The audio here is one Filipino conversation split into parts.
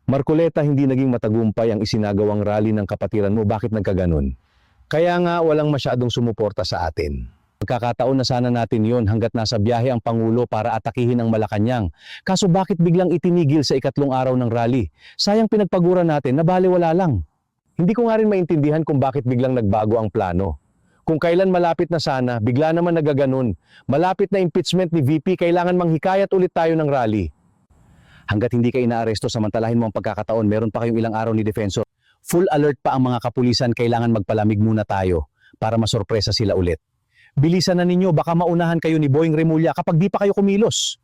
Marcoleta, hindi naging matagumpay ang isinagawang rally ng kapatiran mo. Bakit nagkaganon? Kaya nga walang masyadong sumuporta sa atin. Magkakataon na sana natin yon hanggat nasa biyahe ang Pangulo para atakihin ang Malacanang. Kaso bakit biglang itinigil sa ikatlong araw ng rally? Sayang pinagpagura natin na balewala lang. Hindi ko nga rin maintindihan kung bakit biglang nagbago ang plano. Kung kailan malapit na sana, bigla naman nagaganon. Malapit na impeachment ni VP, kailangan manghikayat ulit tayo ng rally. Hanggat hindi ka inaaresto, samantalahin mo ang pagkakataon, meron pa kayong ilang araw ni Defensor. Full alert pa ang mga kapulisan, kailangan magpalamig muna tayo para masorpresa sila ulit. Bilisan na ninyo, baka maunahan kayo ni Boying Remulla kapag di pa kayo kumilos.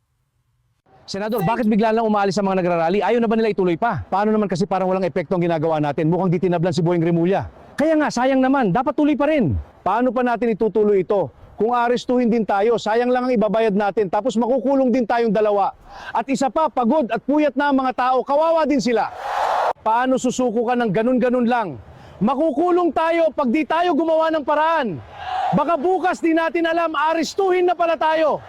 Senador, bakit bigla lang umaalis ang mga nagrarally? Ayaw na ba nila ituloy pa? Paano naman kasi parang walang epekto ang ginagawa natin? Mukhang di tinablan si Boying Remulla. Kaya nga, sayang naman, dapat tuloy pa rin. Paano pa natin itutuloy ito? Kung arestuhin din tayo, sayang lang ang ibabayad natin, tapos makukulong din tayong dalawa. At isa pa, pagod at puyat na ang mga tao, kawawa din sila. Paano susuko ka ng ganun-ganun lang? Makukulong tayo pag di tayo gumawa ng paraan. Baka bukas di natin alam, arestuhin na pala tayo.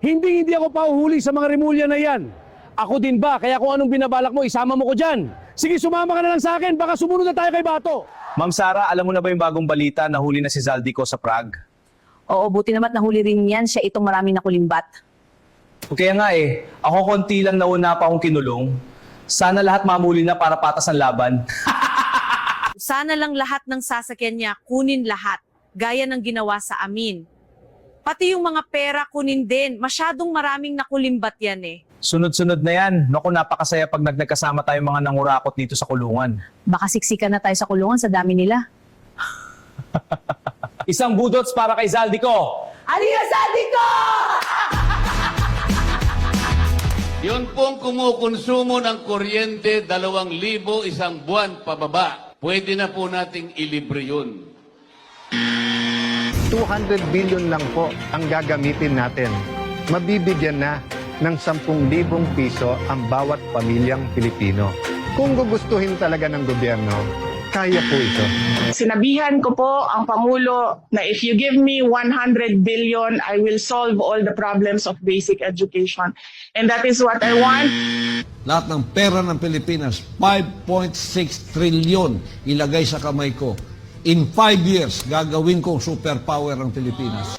Hindi ako pahuhuli sa mga Remulla na yan. Ako din ba? Kaya kung anong binabalak mo, isama mo ko dyan. Sige, sumama ka na lang sa akin, baka sumunod na tayo kay Bato. Ma'am Sara, alam mo na ba yung bagong balita na huli na si Zaldico sa Prague? Oo, buti naman nahuli rin yan. Siya itong maraming nakulimbat. Kaya nga ako konti lang nauna pa akong kinulong. Sana lahat mamuli na para patas ang laban. Sana lang lahat ng sasakyan niya kunin lahat, gaya ng ginawa sa amin. Pati yung mga pera kunin din, masyadong maraming nakulimbat yan eh. Sunod-sunod na yan. Naku, napakasaya pag nagkasama tayong mga nangurakot dito sa kulungan. Baka siksikan na tayo sa kulungan sa dami nila. Isang budots para kay Zaldico! Halika, Zaldico! Yun pong kumukonsumo ng kuryente 2,000 isang buwan pababa. Pwede na po nating ilibre yun. 200 billion lang po ang gagamitin natin. Mabibigyan na ng 10,000 piso ang bawat pamilyang Pilipino. Kung gugustuhin talaga ng gobyerno, kaya po ito. Sinabihan ko po ang Pangulo na if you give me 100 billion, I will solve all the problems of basic education. And that is what I want. Lahat ng pera ng Pilipinas, 5.6 trillion ilagay sa kamay ko. In 5 years, gagawin kong superpower ang Pilipinas.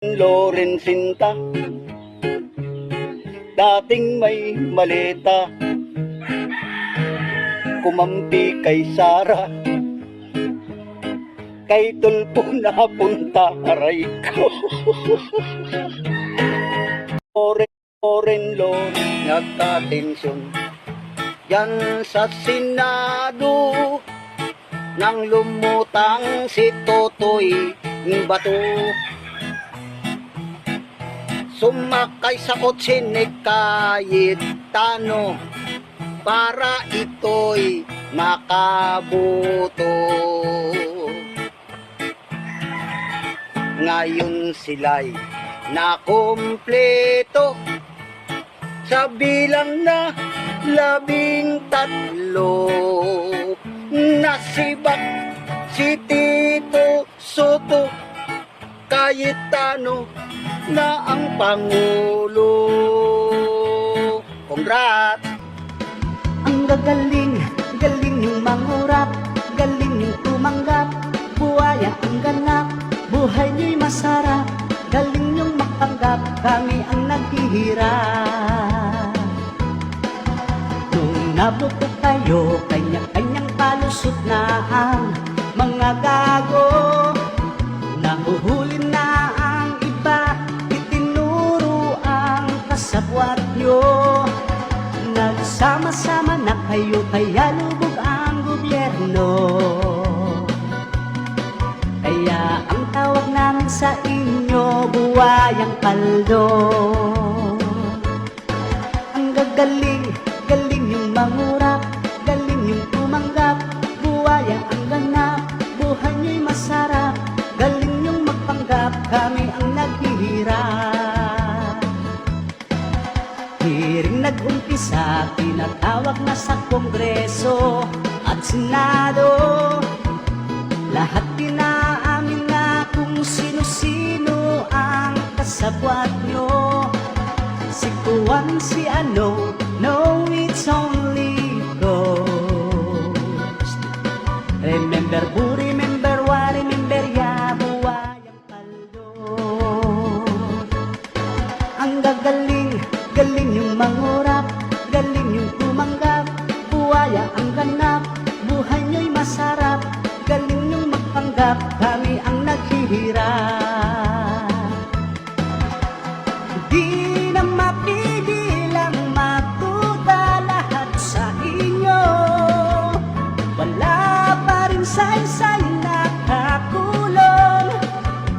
Lorenzinta, dating may maleta, kumampi kay Sara, kay Tulpo napunta, aray ko. Loren, nagka-tensyon, yan sa Senado, nang lumutang si Totoy Bato. Sumakay sa kotse ni Cayetano para ito'y makaboto. Ngayon sila'y nakumpleto sa bilang na 13. Nasibak si Tito Soto Cayetano na ang Pangulo. Congrats! Ang galing yung mangurap, galing yung tumanggap, buhaya ang ganap, buhay niya'y masarap, galing yung mapanggap, kami ang naghihirap. Nung nabuto kayo, kanya-kanyang palusot na ang mga gago, nahuhuli na ang iba, itinuro ang kasabwat nyo. Nagsama-sama na kayo, kaya lubog ang gobyerno. Kaya ang tawag namin sa inyo, buwayang paldo. Ang galing yung mangurap, galing yung tumanggap, buwaya ang ganap, buhay niya'y masarap, galing yung magpanggap, kami ang naghihirap. Hiring nag-umpisa, tinatawag na sa Kongreso at Senado, lahat pinaamin na kung sino-sino ang kasabwat nyo. one si ano, no, it's only ghost. Remember who, remember what, remember ya, buhay ang paldo. Ang gagaling, galing yung mangurap, galing yung tumanggap, buhaya ang ganap, buhay nyo'y masarap, galing yung magpanggap, kami ang naghihirap. Di na mapigilang matuta lahat sa inyo, wala pa rin say-say nakakulong,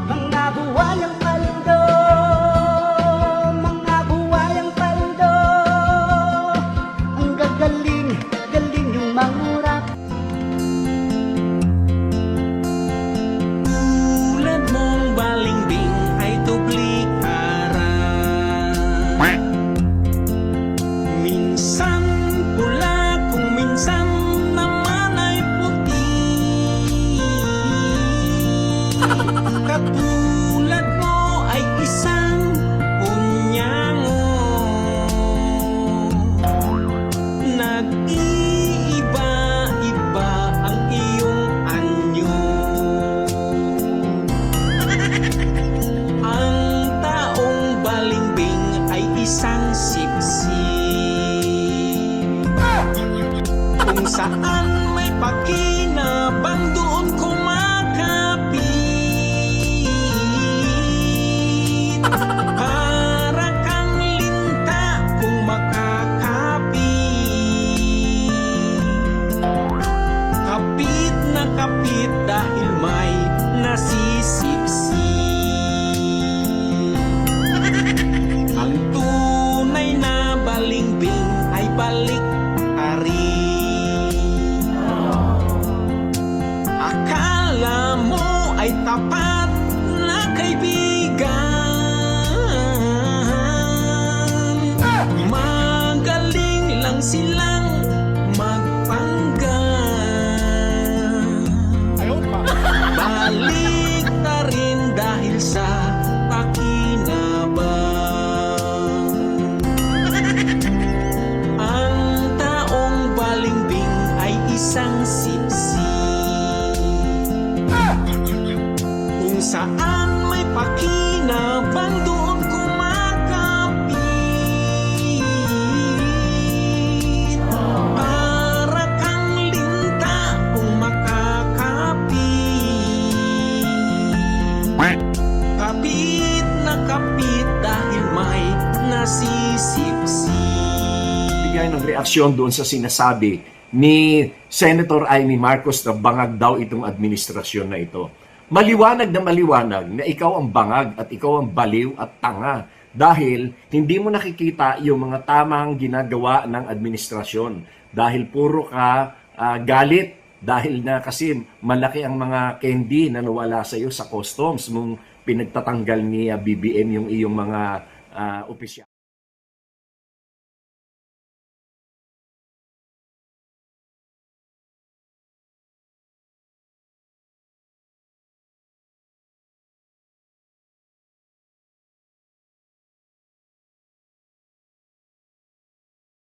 mga buwayang paldo, mga buwayang paldo. Ang gagaling, galing yung mangurap. Tulad mong balimbing ay tublikara, minsan pula kung minsan naman ay puti. Katulad mo ay isang punyango, nag-iiba-iba ang iyong anyo. Ang taong balimbing ay isang sipsip, kung saan may pakinabang doon kumakapit. Para kang linta kung makakapit, kapit na kapit dahil may nasisipsip. Ang tunay na balimbing ay balik-ari. Akala mo ay tapat na kaibigan, magaling lang silang magpanggap. Balik na rin dahil sa pakinabang. Ang taong balimbing ay isang sipsip, kung saan may pakinabang doon kumakapit. Para kang linta kung makakapit, kapit na kapit dahil may nasisipsip. Bigay ng reaksyon doon sa sinasabi ni Senator Amy Marcos na bangag daw itong administrasyon na ito. Maliwanag na maliwanag na ikaw ang bangag at ikaw ang baliw at tanga dahil hindi mo nakikita yung mga tamang ginagawa ng administrasyon dahil puro ka galit dahil na kasi malaki ang mga candy na nawala sa iyo sa customs mong pinagtatanggal ni BBM yung iyong mga opisyal.